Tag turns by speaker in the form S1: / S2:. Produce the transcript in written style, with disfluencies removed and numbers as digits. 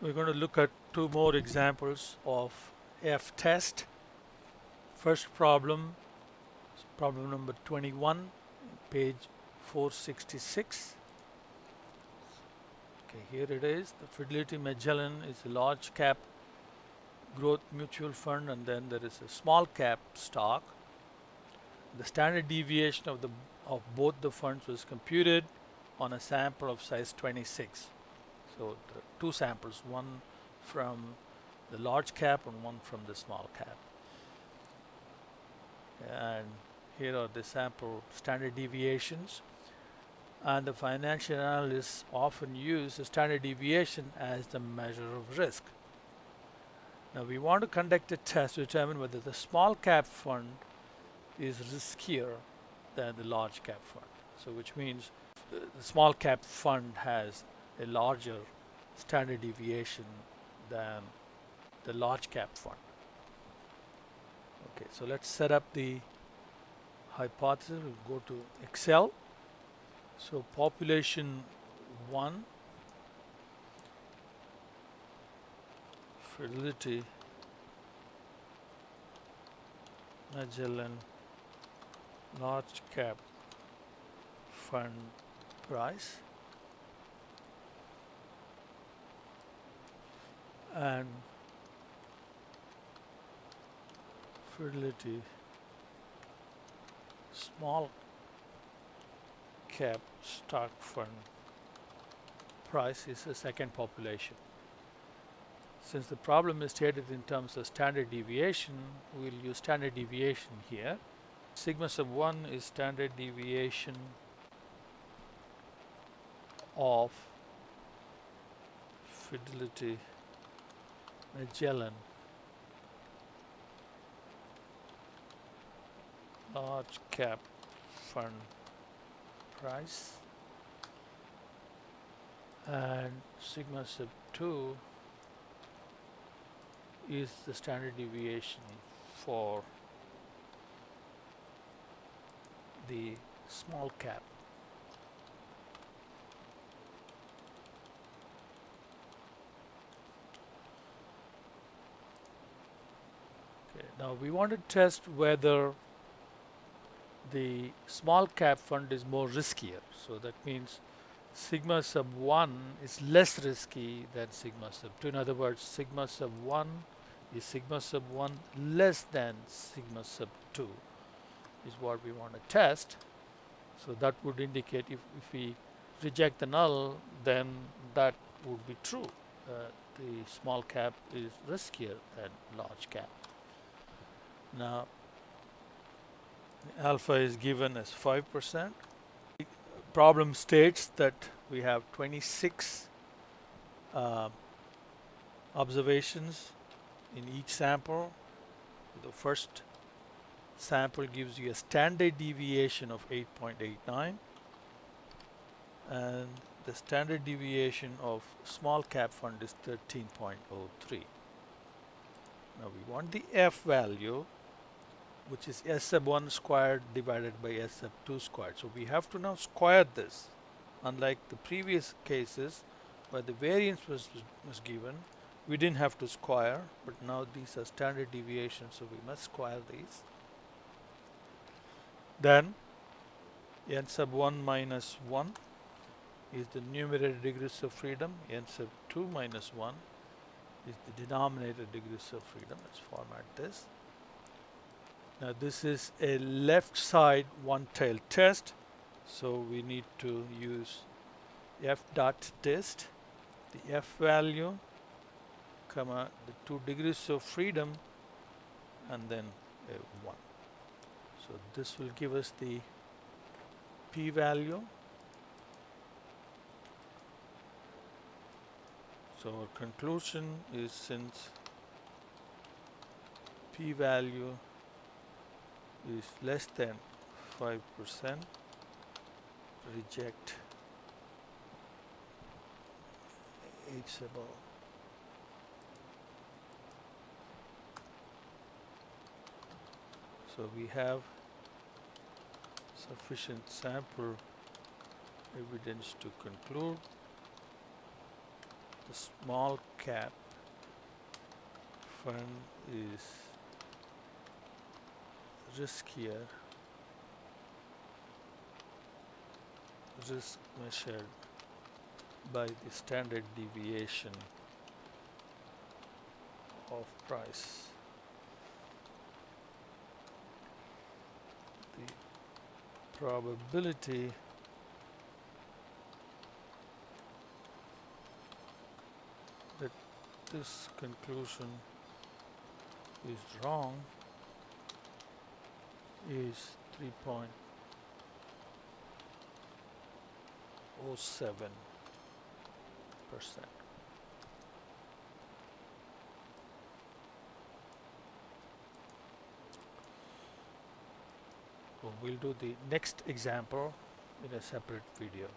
S1: We're going to look at two more examples of F test. First problem, problem number 21, page 466. Okay, here it is. The Fidelity Magellan is a large cap growth mutual fund, and then there is a small cap stock. The standard deviation of both the funds was computed on a sample of size 26. So the two samples, one from the large cap and one from the small cap. And here are the sample standard deviations. And the financial analysts often use the standard deviation as the measure of risk. Now we want to conduct a test to determine whether the small cap fund is riskier than the large cap fund. So which means the small cap fund has a larger standard deviation than the large cap fund. Okay, so let's set up the hypothesis. We'll go to Excel. So population 1, Fidelity Magellan large cap fund price, and Fidelity small cap stock fund price is the second population. Since the problem is stated in terms of standard deviation, we'll use standard deviation here. Sigma sub 1 is standard deviation of Fidelity Magellan large cap fund price, and sigma sub 2 is the standard deviation for the small cap. Okay, now we want to test whether the small cap fund is more riskier. So that means sigma sub 1 is less risky than sigma sub 2. In other words, sigma sub 1 is sigma sub 1 less than sigma sub 2 is what we want to test. So that would indicate if we reject the null, then that would be true. The small cap is riskier than large cap. Now alpha is given as 5%. The problem states that we have 26 observations in each sample. The first sample gives you a standard deviation of 8.89, and the standard deviation of small cap fund is 13.03. Now we want the F value, which is S sub 1 squared divided by S sub 2 squared. So we have to now square this. Unlike the previous cases where the variance was given, we didn't have to square, but now these are standard deviations, so we must square these. Then N sub 1 minus 1 is the numerator degrees of freedom. N sub 2 minus 1 is the denominator degrees of freedom. Let's format this. Now this is a left side one-tailed test, so we need to use f dot test, the f value, comma, the 2 degrees of freedom, and then a 1. So this will give us the p value. So our conclusion is, since p value is less than 5%, reject H sub O. So we have sufficient sample evidence to conclude the small cap fund is riskier, risk measured by the standard deviation of price. The probability that this conclusion is wrong is 3.07%. So we'll do the next example in a separate video.